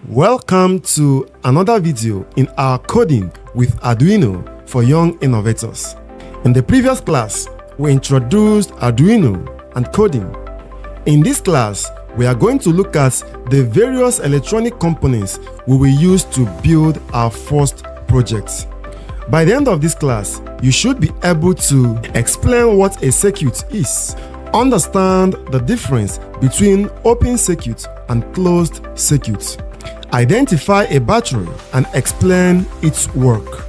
Welcome to another video in our Coding with Arduino for Young Innovators. In the previous class, we introduced Arduino and coding. In this class, we are going to look at the various electronic components we will use to build our first project. By the end of this class, you should be able to explain what a circuit is, understand the difference between open circuit and closed circuit, identify a battery and explain its work,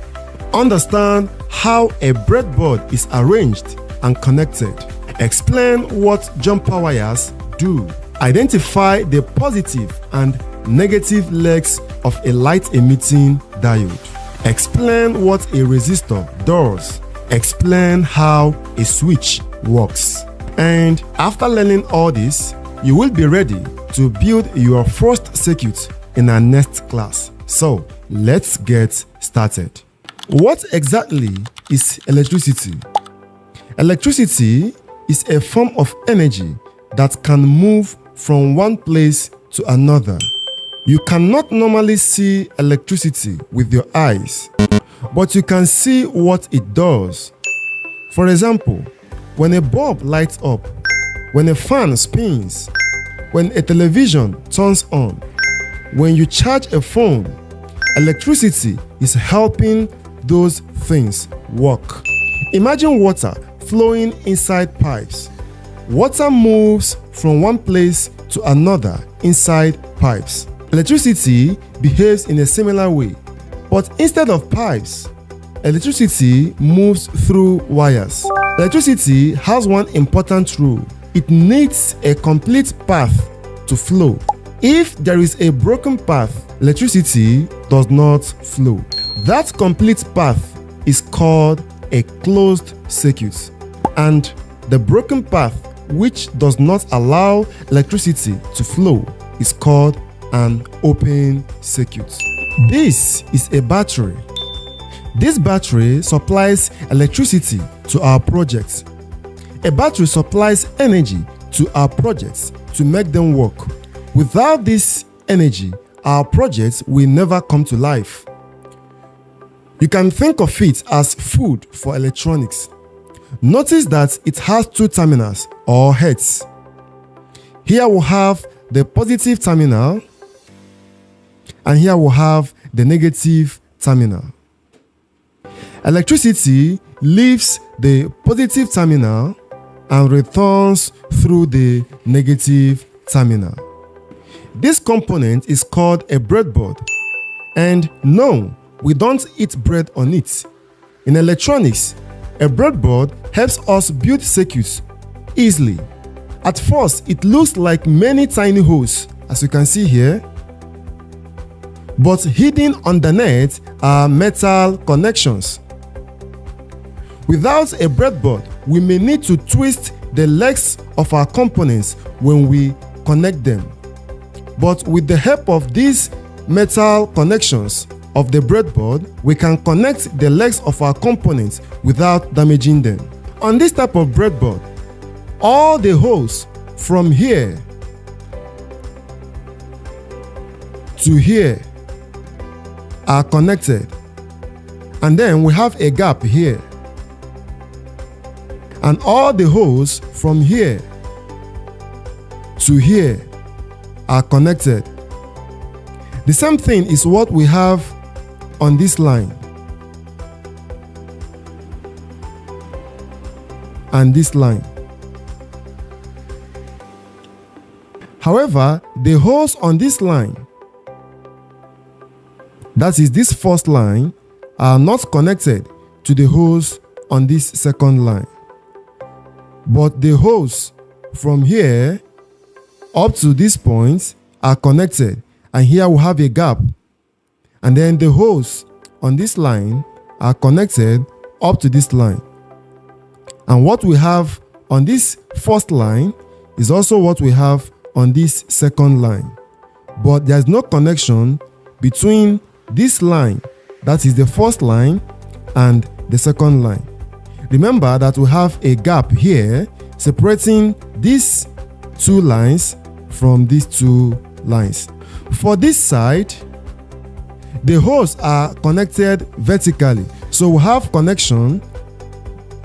understand how a breadboard is arranged and connected, explain what jumper wires do, identify the positive and negative legs of a light emitting diode, explain what a resistor does, explain how a switch works. And after learning all this, you will be ready to build your first circuit in our next class. So let's get started. What exactly is electricity? Electricity is a form of energy that can move from one place to another. You cannot normally see electricity with your eyes, but you can see what it does. For example, when a bulb lights up, when a fan spins, when a television turns on, when you charge a phone, electricity is helping those things work. Imagine water flowing inside pipes. Water moves from one place to another inside pipes. Electricity behaves in a similar way, but instead of pipes, electricity moves through wires. Electricity has one important rule. It needs a complete path to flow. If there is a broken path, electricity does not flow. That complete path is called a closed circuit, and the broken path which does not allow electricity to flow is called an open circuit. This is a battery. This battery supplies electricity to our projects. A battery supplies energy to our projects to make them work. Without this energy, our projects will never come to life. You can think of it as food for electronics. Notice that it has two terminals or heads. Here we have the positive terminal, and here we have the negative terminal. Electricity leaves the positive terminal and returns through the negative terminal. This component is called a breadboard. And no, we don't eat bread on it. In electronics, a breadboard helps us build circuits easily. At first, it looks like many tiny holes, as you can see here. But hidden underneath are metal connections. Without a breadboard, we may need to twist the legs of our components when we connect them. But with the help of these metal connections of the breadboard, we can connect the legs of our components without damaging them. On this type of breadboard, all the holes from here to here are connected, and then we have a gap here, and all the holes from here to here are connected. The same thing is what we have on this line and this line. However, the holes on this line, that is this first line, are not connected to the holes on this second line. But the holes from here up to this point are connected, and here we have a gap. And then the holes on this line are connected up to this line. And what we have on this first line is also what we have on this second line. But there's no connection between this line, that is the first line, and the second line. Remember that we have a gap here separating these two lines from these two lines. For this side, the holes are connected vertically. So we have connection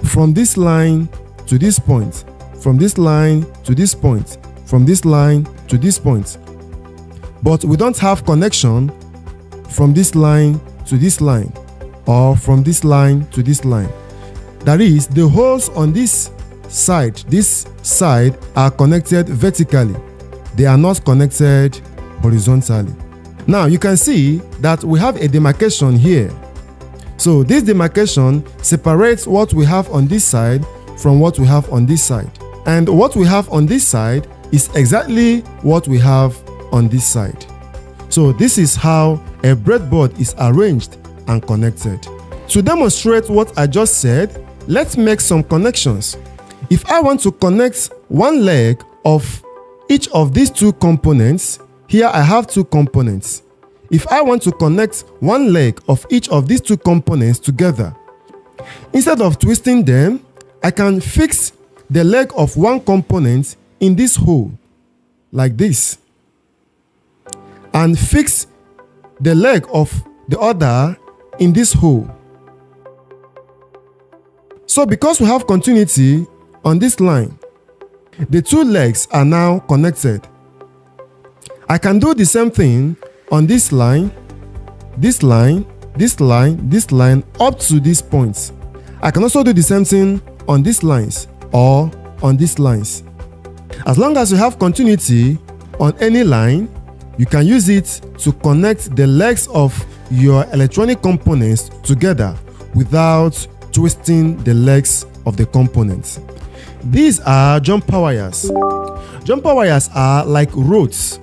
from this line to this point, from this line to this point, from this line to this point. But we don't have connection from this line to this line, or from this line to this line. That is, the holes on this side are connected vertically. They are not connected horizontally. Now you can see that we have a demarcation here. So this demarcation separates what we have on this side from what we have on this side. And what we have on this side is exactly what we have on this side. So this is how a breadboard is arranged and connected. To demonstrate what I just said, let's make some connections. If I want to connect one leg of each of these two components, here I have two components. If I want to connect one leg of each of these two components together, instead of twisting them, I can fix the leg of one component in this hole, like this, and fix the leg of the other in this hole. So because we have continuity on this line, the two legs are now connected. I can do the same thing on this line, this line, this line, this line, up to these points. I can also do the same thing on these lines or on these lines. As long as you have continuity on any line, you can use it to connect the legs of your electronic components together without twisting the legs of the components. These are jumper wires. Jumper wires are like roads.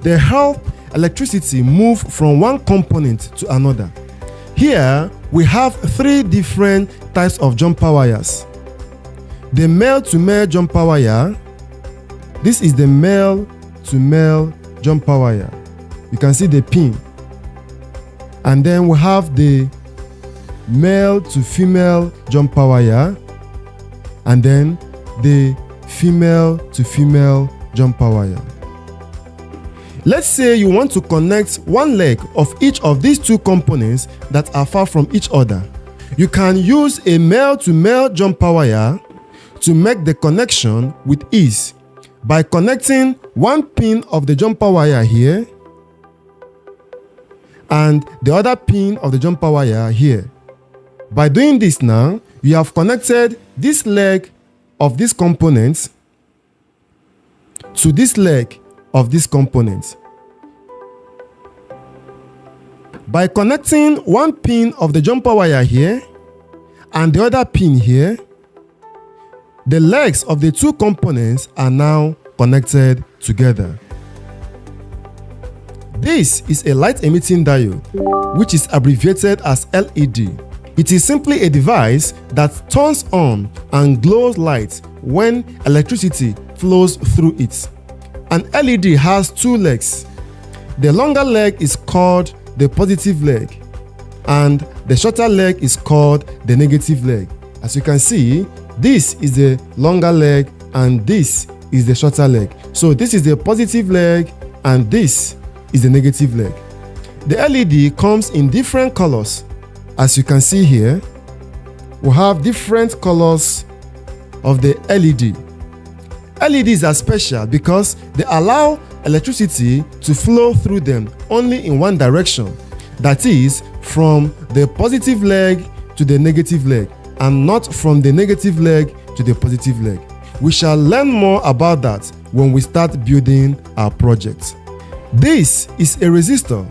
They help electricity move from one component to another. Here we have three different types of jumper wires. The male-to-male jumper wire. This is the male-to-male jumper wire. You can see the pin. And then we have the male-to-female jumper wire, and then the female-to-female jumper wire. Let's say you want to connect one leg of each of these two components that are far from each other. You can use a male-to-male jumper wire to make the connection with ease by connecting one pin of the jumper wire here and the other pin of the jumper wire here. By doing this now, you have connected this leg of this component to this leg of this component. By connecting one pin of the jumper wire here and the other pin here, the legs of the two components are now connected together. This is a light emitting diode, which is abbreviated as LED. It is simply a device that turns on and glows light when electricity flows through it. An LED has two legs. The longer leg is called the positive leg, and the shorter leg is called the negative leg. As you can see, this is the longer leg and this is the shorter leg. So this is the positive leg and this is the negative leg. The LED comes in different colors. As you can see here, we have different colors of the LED. LEDs are special because they allow electricity to flow through them only in one direction, that is, from the positive leg to the negative leg, and not from the negative leg to the positive leg. We shall learn more about that when we start building our project. This is a resistor.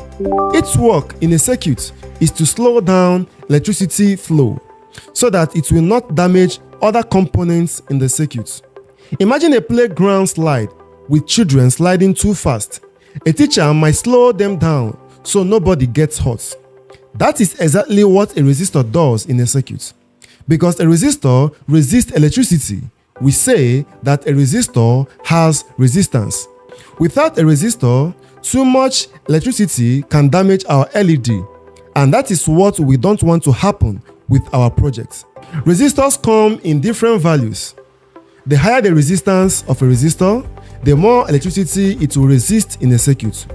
Its work in a circuit is to slow down electricity flow so that it will not damage other components in the circuit. Imagine a playground slide with children sliding too fast. A teacher might slow them down so nobody gets hurt. That is exactly what a resistor does in a circuit. Because a resistor resists electricity, we say that a resistor has resistance. Without a resistor, too much electricity can damage our LED, and that is what we don't want to happen with our projects. Resistors come in different values. The higher the resistance of a resistor, the more electricity it will resist in a circuit.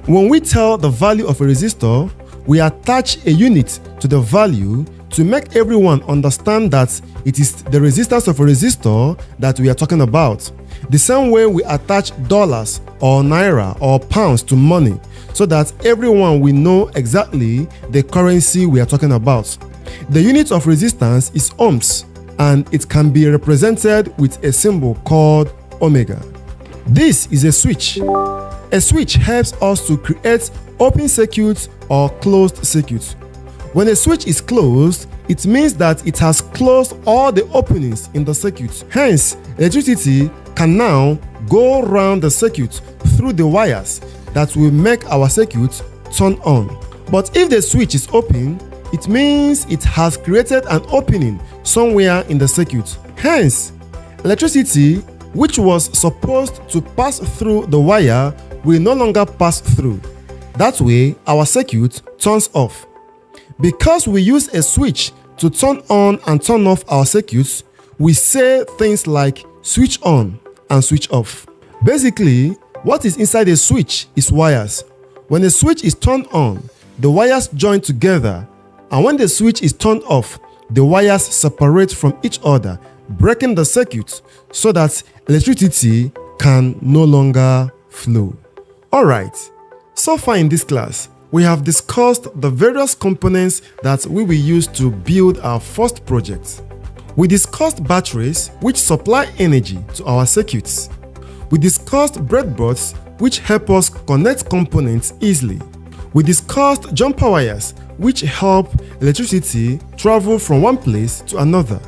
When we tell the value of a resistor, we attach a unit to the value to make everyone understand that it is the resistance of a resistor that we are talking about. The same way we attach dollars or naira or pounds to money so that everyone will know exactly the currency we are talking about. The unit of resistance is ohms, and it can be represented with a symbol called omega. This is a switch. A switch helps us to create open circuits or closed circuits. When a switch is closed, it means that it has closed all the openings in the circuit. Hence, electricity can now go around the circuit through the wires that will make our circuit turn on. But if the switch is open, it means it has created an opening somewhere in the circuit. Hence, electricity, which was supposed to pass through the wire, will no longer pass through. That way, our circuit turns off. Because we use a switch to turn on and turn off our circuits, we say things like switch on and switch off. Basically, what is inside a switch is wires. When a switch is turned on, the wires join together, and when the switch is turned off, the wires separate from each other, breaking the circuit so that electricity can no longer flow. Alright, so far in this class, we have discussed the various components that we will use to build our first project. We discussed batteries, which supply energy to our circuits. We discussed breadboards, which help us connect components easily. We discussed jumper wires, which help electricity travel from one place to another.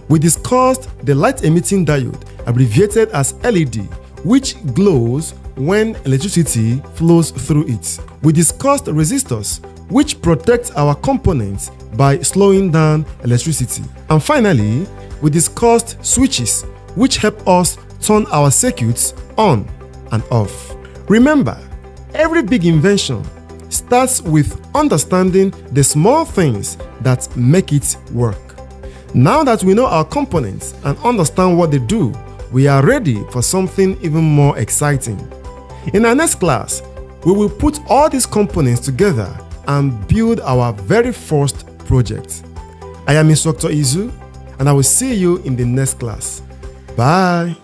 We discussed the light emitting diode, abbreviated as LED, which glows when electricity flows through it. We discussed resistors, which protect our components by slowing down electricity. And finally, we discussed switches, which help us turn our circuits on and off. Remember, every big invention starts with understanding the small things that make it work. Now that we know our components and understand what they do, we are ready for something even more exciting. In our next class, we will put all these components together and build our very first project. I am Instructor Izu, and I will see you in the next class. Bye.